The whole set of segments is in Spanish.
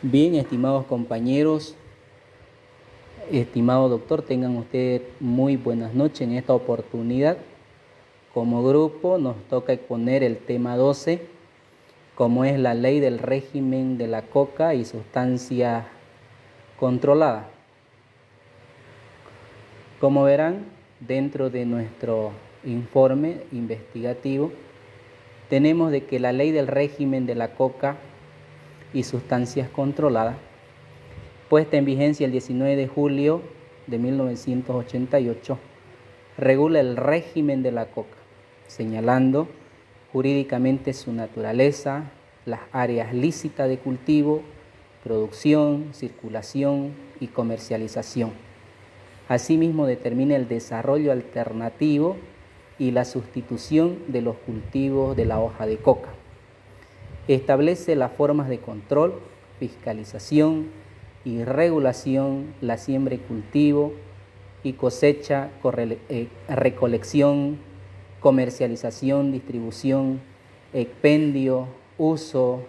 Bien, estimados compañeros, estimado doctor, tengan ustedes muy buenas noches. En esta oportunidad, como grupo, nos toca exponer el tema 12, como es la ley del régimen de la coca y sustancias controladas. Como verán, dentro de nuestro informe investigativo, tenemos de que la ley del régimen de la coca y sustancias controladas, puesta en vigencia el 19 de julio de 1988, regula el régimen de la coca, señalando jurídicamente su naturaleza, las áreas lícitas de cultivo, producción, circulación y comercialización. Asimismo, determina el desarrollo alternativo y la sustitución de los cultivos de la hoja de coca. Establece las formas de control, fiscalización y regulación, la siembra y cultivo y cosecha, recolección, comercialización, distribución, expendio, uso,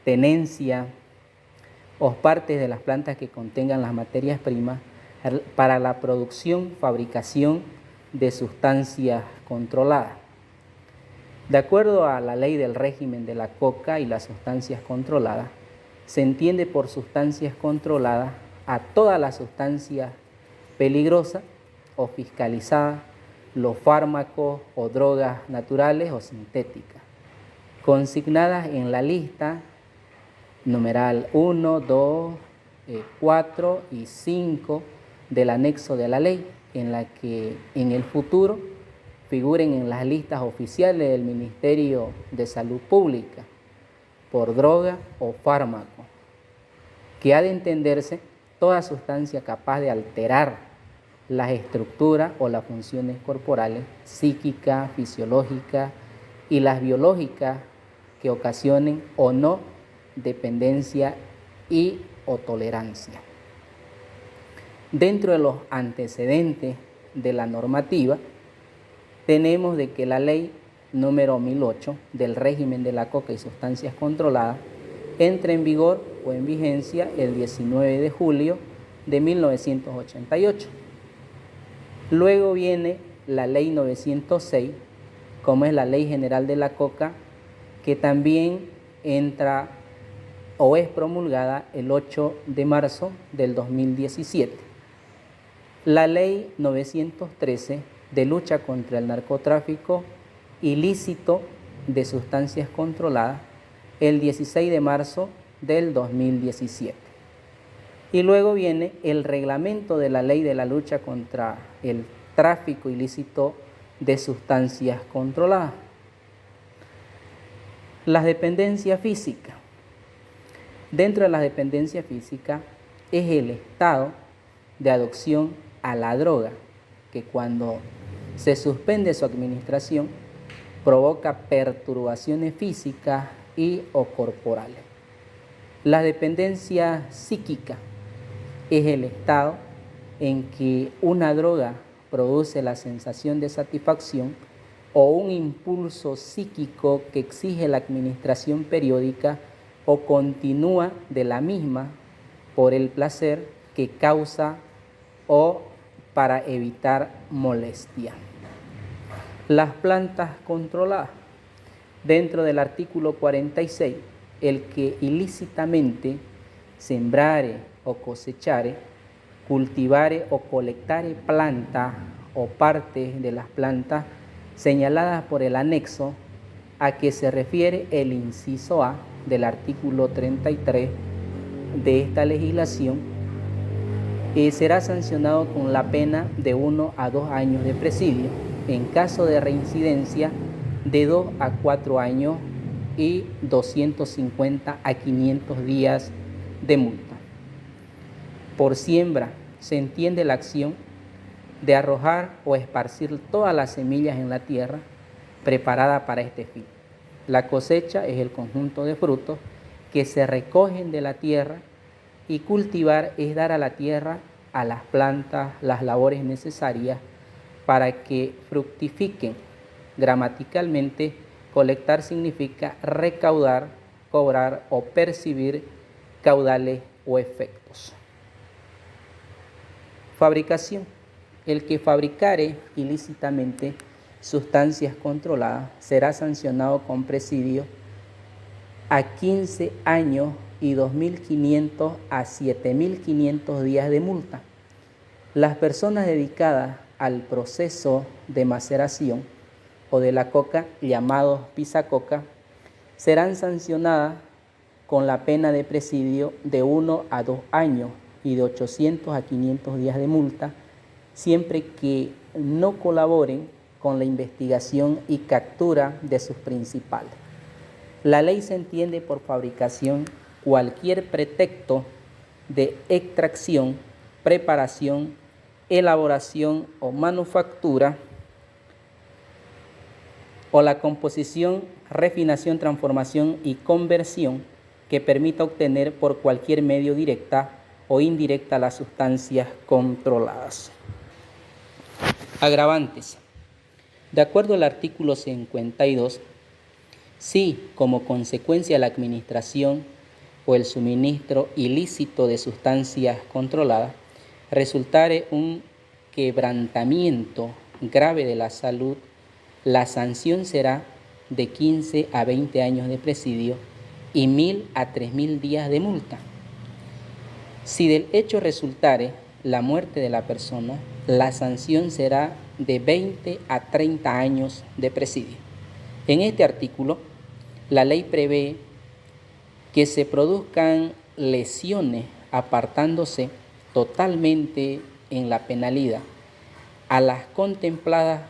tenencia o partes de las plantas que contengan las materias primas para la producción, fabricación de sustancias controladas. De acuerdo a la ley del régimen de la coca y las sustancias controladas, se entiende por sustancias controladas a todas las sustancias peligrosas o fiscalizadas, los fármacos o drogas naturales o sintéticas, consignadas en la lista numeral 1, 2, 4 y 5 del anexo de la ley, en la que en el futuro figuren en las listas oficiales del Ministerio de Salud Pública por droga o fármaco, que ha de entenderse toda sustancia capaz de alterar las estructuras o las funciones corporales, psíquicas, fisiológicas y las biológicas que ocasionen o no dependencia y o tolerancia. Dentro de los antecedentes de la normativa, tenemos de que la ley número 1008 del régimen de la coca y sustancias controladas entra en vigor o en vigencia el 19 de julio de 1988. Luego viene la ley 906, como es la Ley General de la Coca, que también entra o es promulgada el 8 de marzo del 2017. La Ley 913 de lucha contra el narcotráfico ilícito de sustancias controladas, el 16 de marzo del 2017. Y luego viene el reglamento de la ley de la lucha contra el tráfico ilícito de sustancias controladas. Las dependencias físicas. Dentro de las dependencias físicas es el estado de adicción a la droga, que cuando se suspende su administración provoca perturbaciones físicas y o corporales. La dependencia psíquica es el estado en que una droga produce la sensación de satisfacción o un impulso psíquico que exige la administración periódica o continúa de la misma por el placer que causa o para evitar molestia. Las plantas controladas. Dentro del artículo 46, el que ilícitamente sembrare o cosechare, cultivare o colectare plantas o partes de las plantas señaladas por el anexo a que se refiere el inciso A del artículo 33 de esta legislación, será sancionado con la pena de 1 a 2 años de presidio, en caso de reincidencia de 2 a 4 años y 250 a 500 días de multa. Por siembra se entiende la acción de arrojar o esparcir todas las semillas en la tierra preparada para este fin. La cosecha es el conjunto de frutos que se recogen de la tierra, y cultivar es dar a la tierra, a las plantas, las labores necesarias para que fructifiquen. Gramaticalmente, colectar significa recaudar, cobrar o percibir caudales o efectos. Fabricación. El que fabricare ilícitamente sustancias controladas será sancionado con presidio a 15 años y 2.500 a 7.500 días de multa. Las personas dedicadas al proceso de maceración o de la coca, llamados pisacoca, serán sancionadas con la pena de presidio de 1 a 2 años y de 800 a 500 días de multa, siempre que no colaboren con la investigación y captura de sus principales. La ley se entiende por fabricación cualquier pretexto de extracción, preparación, elaboración o manufactura o la composición, refinación, transformación y conversión que permita obtener por cualquier medio directa o indirecta las sustancias controladas. Agravantes. De acuerdo al artículo 52, si como consecuencia de la administración o el suministro ilícito de sustancias controladas resultare un quebrantamiento grave de la salud, la sanción será de 15 a 20 años de presidio y 1.000 a 3.000 días de multa. Si del hecho resultare la muerte de la persona, la sanción será de 20 a 30 años de presidio. En este artículo, la ley prevé que se produzcan lesiones apartándose totalmente en la penalidad a las contempladas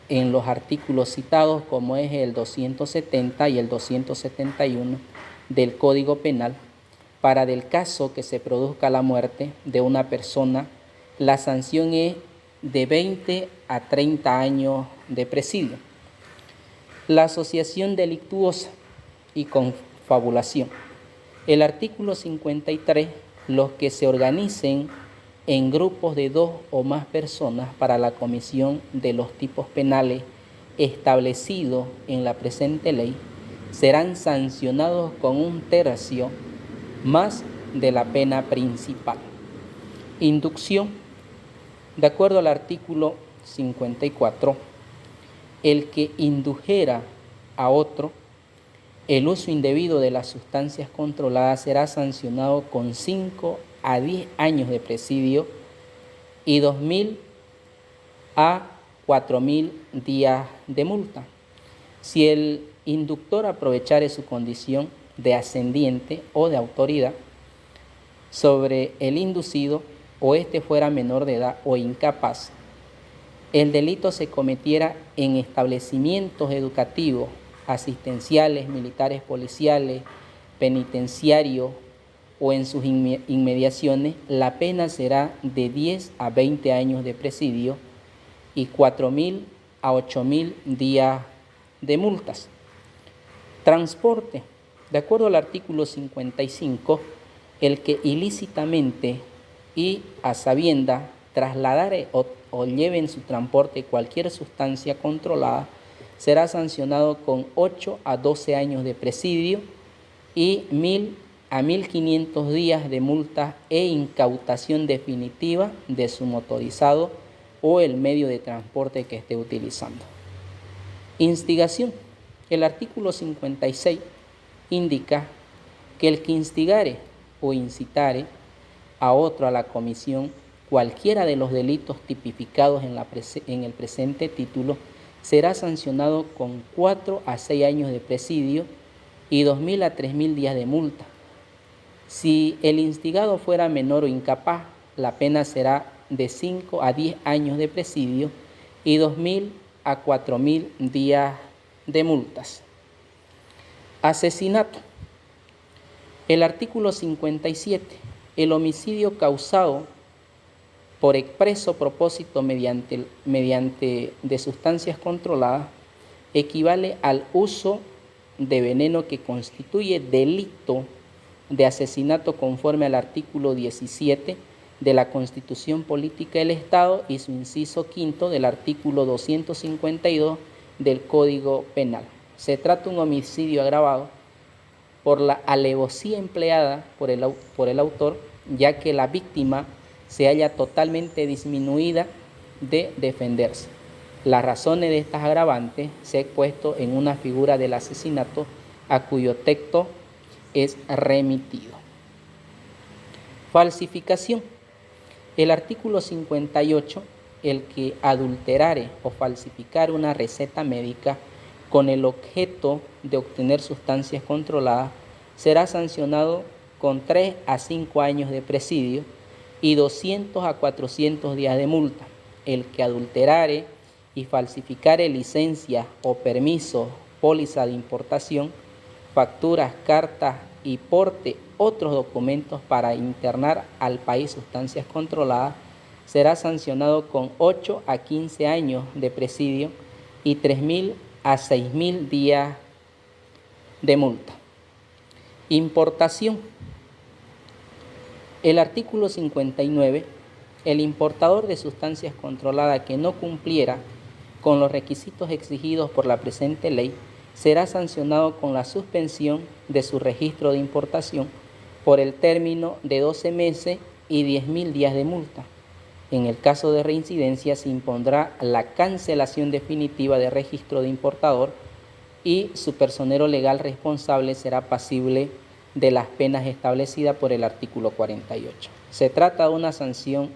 en los artículos citados, como es el 270 y el 271 del Código Penal. Para del caso que se produzca la muerte de una persona, la sanción es de 20 a 30 años de presidio. La asociación delictuosa y confabulación. El artículo 53, los que se organicen en grupos de 2 o más personas para la comisión de los tipos penales establecidos en la presente ley, serán sancionados con 1/3 más de la pena principal. Inducción. De acuerdo al artículo 54, el que indujera a otro el uso indebido de las sustancias controladas será sancionado con 5 a 10 años de presidio y 2.000 a 4.000 días de multa. Si el inductor aprovechare su condición de ascendiente o de autoridad sobre el inducido o éste fuera menor de edad o incapaz, el delito se cometiera en establecimientos educativos, asistenciales, militares, policiales, penitenciarios o en sus inmediaciones, la pena será de 10 a 20 años de presidio y 4.000 a 8.000 días de multas. Transporte. De acuerdo al artículo 55, el que ilícitamente y a sabienda trasladare o lleve en su transporte cualquier sustancia controlada será sancionado con 8 a 12 años de presidio y 1.000 a 1.500 días de multa e incautación definitiva de su motorizado o el medio de transporte que esté utilizando. Instigación. El artículo 56 indica que el que instigare o incitare a otro a la comisión cualquiera de los delitos tipificados en el presente título será sancionado con 4 a 6 años de presidio y 2.000 a 3.000 días de multa. Si el instigado fuera menor o incapaz, la pena será de 5 a 10 años de presidio y 2.000 a 4.000 días de multas. Asesinato. El artículo 57. El homicidio causado por expreso propósito mediante de sustancias controladas equivale al uso de veneno que constituye delito de asesinato conforme al artículo 17 de la Constitución Política del Estado y su inciso quinto del artículo 252 del Código Penal. Se trata de un homicidio agravado por la alevosía empleada por el autor, ya que la víctima se halla totalmente disminuida de defenderse. Las razones de estas agravantes se ha expuesto en una figura del asesinato a cuyo texto es remitido. Falsificación. El artículo 58, el que adulterare o falsificar una receta médica con el objeto de obtener sustancias controladas, será sancionado con 3 a 5 años de presidio y 200 a 400 días de multa. El que adulterare y falsificare licencias o permisos, póliza de importación, facturas, cartas y porte otros documentos para internar al país sustancias controladas, será sancionado con 8 a 15 años de presidio y 3.000 a 6.000 días de multa. Importación. El artículo 59, el importador de sustancias controladas que no cumpliera con los requisitos exigidos por la presente ley será sancionado con la suspensión de su registro de importación por el término de 12 meses y 10.000 días de multa. En el caso de reincidencia se impondrá la cancelación definitiva de registro de importador y su personero legal responsable será pasible de las penas establecidas por el artículo 48. Se trata de una sanción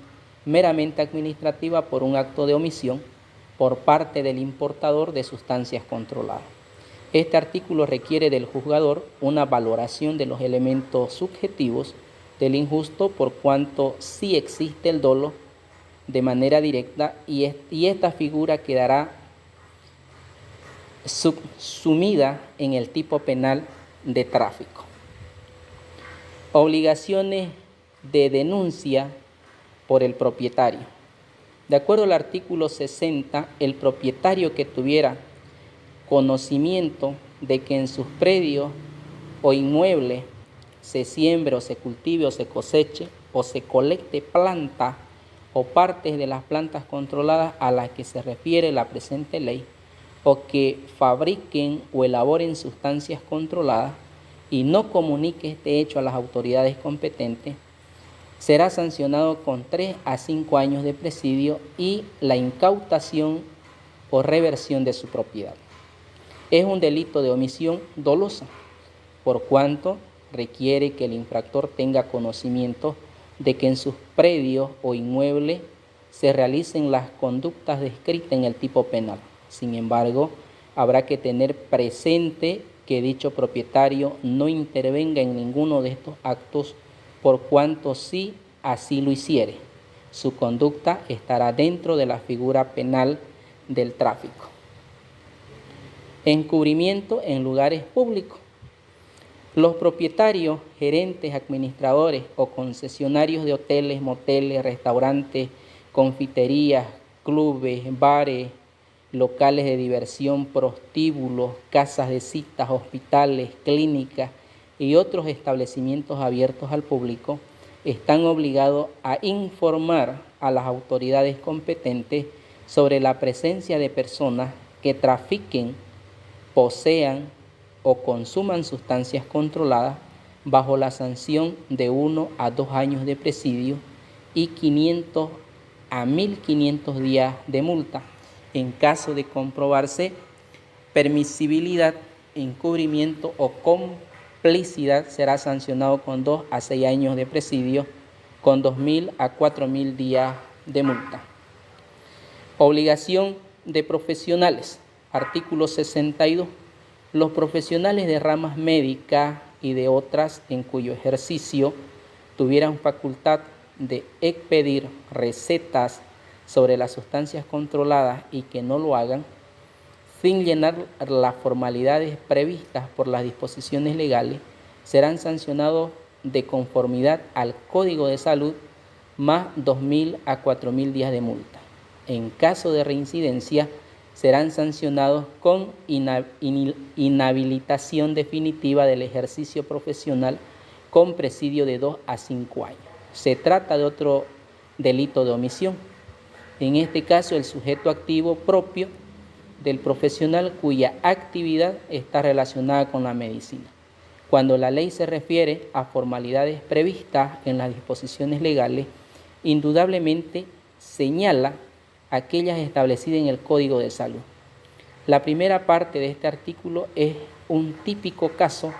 meramente administrativa por un acto de omisión por parte del importador de sustancias controladas. Este artículo requiere del juzgador una valoración de los elementos subjetivos del injusto por cuanto sí existe el dolo de manera directa y esta figura quedará subsumida en el tipo penal de tráfico. Obligaciones de denuncia por el propietario. De acuerdo al artículo 60, el propietario que tuviera conocimiento de que en sus predios o inmuebles se siembre o se cultive o se coseche o se colecte planta o partes de las plantas controladas a las que se refiere la presente ley, o que fabriquen o elaboren sustancias controladas y no comunique este hecho a las autoridades competentes, será sancionado con 3 a 5 años de presidio y la incautación o reversión de su propiedad. Es un delito de omisión dolosa, por cuanto requiere que el infractor tenga conocimiento de que en sus predios o inmuebles se realicen las conductas descritas en el tipo penal. Sin embargo, habrá que tener presente que dicho propietario no intervenga en ninguno de estos actos, por cuanto si así lo hiciere, su conducta estará dentro de la figura penal del tráfico. Encubrimiento en lugares públicos. Los propietarios, gerentes, administradores o concesionarios de hoteles, moteles, restaurantes, confiterías, clubes, bares, locales de diversión, prostíbulos, casas de citas, hospitales, clínicas y otros establecimientos abiertos al público, están obligados a informar a las autoridades competentes sobre la presencia de personas que trafiquen, posean o consuman sustancias controladas bajo la sanción de 1 a 2 años de presidio y 500 a 1.500 días de multa. En caso de comprobarse permisibilidad, encubrimiento o complicidad, será sancionado con 2 a 6 años de presidio, con 2.000 a 4.000 días de multa. Obligación de profesionales. Artículo 62. Los profesionales de ramas médicas y de otras en cuyo ejercicio tuvieran facultad de expedir recetas sobre las sustancias controladas y que no lo hagan, sin llenar las formalidades previstas por las disposiciones legales, serán sancionados de conformidad al Código de Salud más 2.000 a 4.000 días de multa. En caso de reincidencia, serán sancionados con inhabilitación definitiva del ejercicio profesional con presidio de 2 a 5 años. Se trata de otro delito de omisión. En este caso, el sujeto activo propio del profesional cuya actividad está relacionada con la medicina. Cuando la ley se refiere a formalidades previstas en las disposiciones legales, indudablemente señala aquellas establecidas en el Código de Salud. La primera parte de este artículo es un típico caso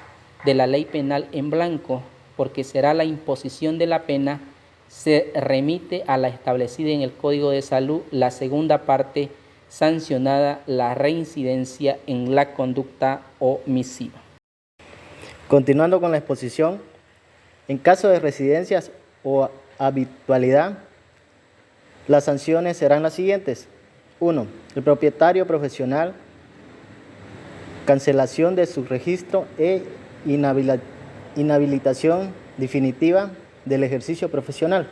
de la ley penal en blanco, porque será la imposición de la pena, se remite a la establecida en el Código de Salud. La segunda parte, sancionada la reincidencia en la conducta omisiva. Continuando con la exposición, en caso de residencias o habitualidad, las sanciones serán las siguientes. 1. El propietario profesional, cancelación de su registro e inhabilitación definitiva del ejercicio profesional.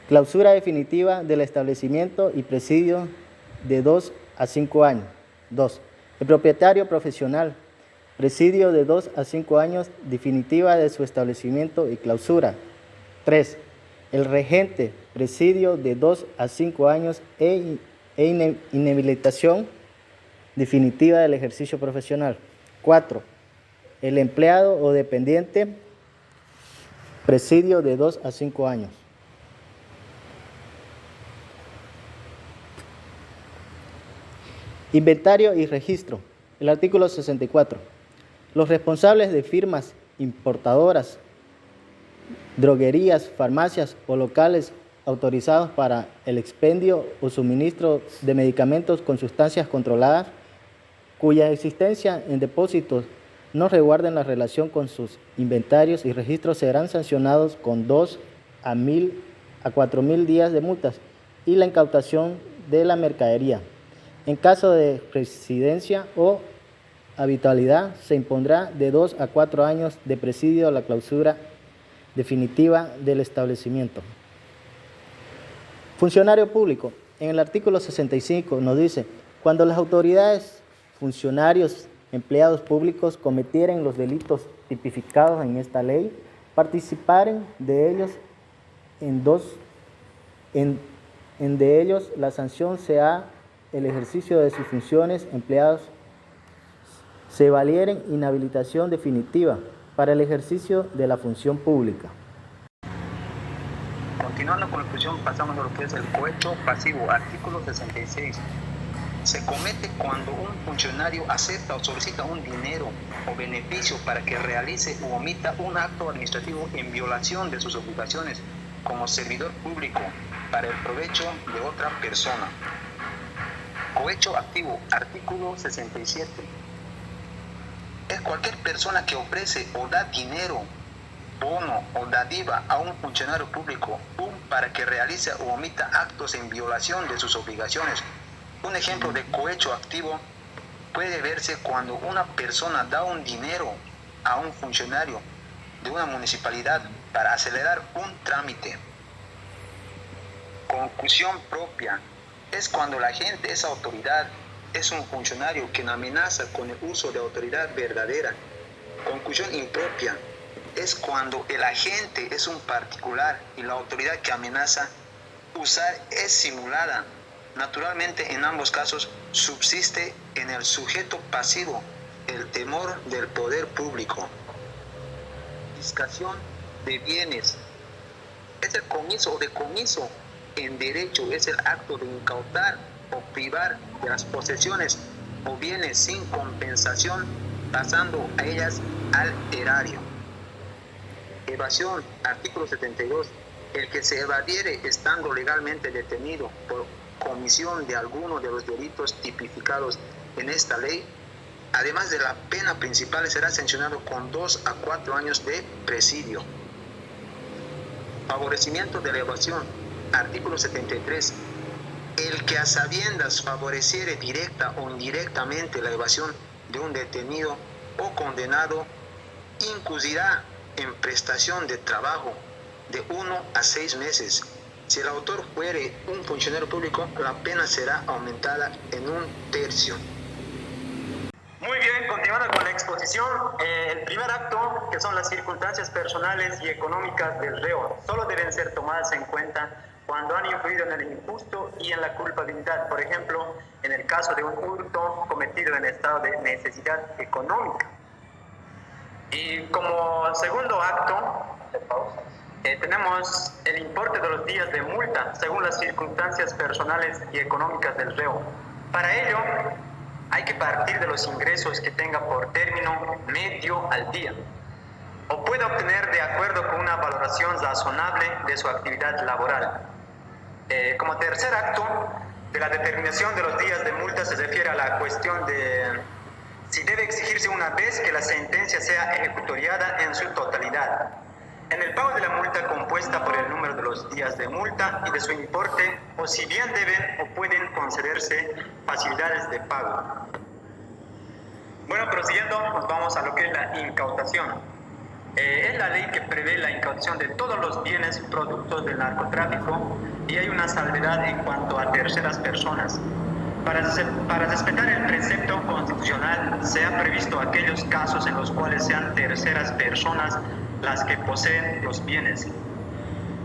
Clausura definitiva del establecimiento y presidio de 2 a 5 años. 2. El propietario profesional, presidio de 2 a 5 años, definitiva de su establecimiento y clausura. 3. El regente, presidio de 2 a 5 años e inhabilitación definitiva del ejercicio profesional. 4. El empleado o dependiente, presidio de 2 a 5 años. Inventario y registro. El artículo 64. Los responsables de firmas importadoras, droguerías, farmacias o locales autorizados para el expendio o suministro de medicamentos con sustancias controladas, cuya existencia en depósitos no resguarden la relación con sus inventarios y registros, serán sancionados con 2 a 4.000 días de multas y la incautación de la mercadería. En caso de residencia o habitualidad, se impondrá de 2 a 4 años de presidio a la clausura definitiva del establecimiento. Funcionario público. En el artículo 65 nos dice: cuando las autoridades, funcionarios, empleados públicos cometieren los delitos tipificados en esta ley, participaren de ellos de ellos la sanción sea el ejercicio de sus funciones, empleados se valieren inhabilitación definitiva para el ejercicio de la función pública. Continuando con la exposición, pasamos a lo que es el cohecho pasivo, artículo 66. Se comete cuando un funcionario acepta o solicita un dinero o beneficio para que realice o omita un acto administrativo en violación de sus obligaciones como servidor público para el provecho de otra persona. Cohecho activo, artículo 67. Es cualquier persona que ofrece o da dinero, bono o dádiva a un funcionario público para que realice o omita actos en violación de sus obligaciones. Un ejemplo de cohecho activo puede verse cuando una persona da un dinero a un funcionario de una municipalidad para acelerar un trámite. Concusión propia es cuando la gente, esa autoridad, es un funcionario que amenaza con el uso de autoridad verdadera. Concusión impropia es cuando el agente es un particular y la autoridad que amenaza usar es simulada. Naturalmente, en ambos casos subsiste en el sujeto pasivo el temor del poder público. Confiscación de bienes es el comiso o decomiso en derecho, es el acto de incautar o privar de las posesiones o bienes sin compensación, pasando a ellas al erario. Evasión, artículo 72. El que se evadiere estando legalmente detenido por comisión de alguno de los delitos tipificados en esta ley, además de la pena principal, será sancionado con 2 a 4 años de presidio. Favorecimiento de la evasión, artículo 73. El que a sabiendas favoreciere directa o indirectamente la evasión de un detenido o condenado, incurrirá en prestación de trabajo de 1 a 6 meses. Si el autor fuere un funcionario público, la pena será aumentada en 1/3. Muy bien, continuando con la exposición, el primer acto, que son las circunstancias personales y económicas del reo, solo deben ser tomadas en cuenta cuando han influido en el injusto y en la culpabilidad. Por ejemplo, en el caso de un hurto cometido en estado de necesidad económica. Y como segundo acto, tenemos el importe de los días de multa según las circunstancias personales y económicas del reo. Para ello, hay que partir de los ingresos que tenga por término medio al día, o puede obtener de acuerdo con una valoración razonable de su actividad laboral. Como tercer acto de la determinación de los días de multa se refiere a la cuestión de si debe exigirse una vez que la sentencia sea ejecutoriada en su totalidad, en el pago de la multa compuesta por el número de los días de multa y de su importe, o si bien deben o pueden concederse facilidades de pago. Bueno, prosiguiendo, nos vamos a lo que es la incautación. Es la ley que prevé la incautación de todos los bienes productos del narcotráfico y hay una salvedad en cuanto a terceras personas. Para respetar el precepto constitucional se han previsto aquellos casos en los cuales sean terceras personas las que poseen los bienes.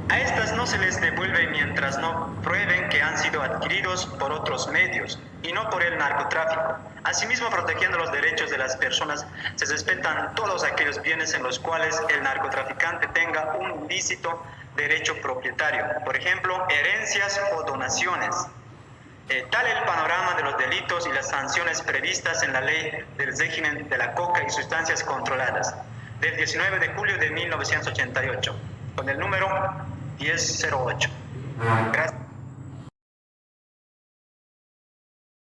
A estas no se les devuelve mientras no prueben que han sido adquiridos por otros medios y no por el narcotráfico. Asimismo, protegiendo los derechos de las personas, se respetan todos aquellos bienes en los cuales el narcotraficante tenga un lícito derecho propietario, por ejemplo, herencias o donaciones. Tal el panorama de los delitos y las sanciones previstas en la ley del régimen de la coca y sustancias controladas, del 19 de julio de 1988, con el número 1008. Gracias.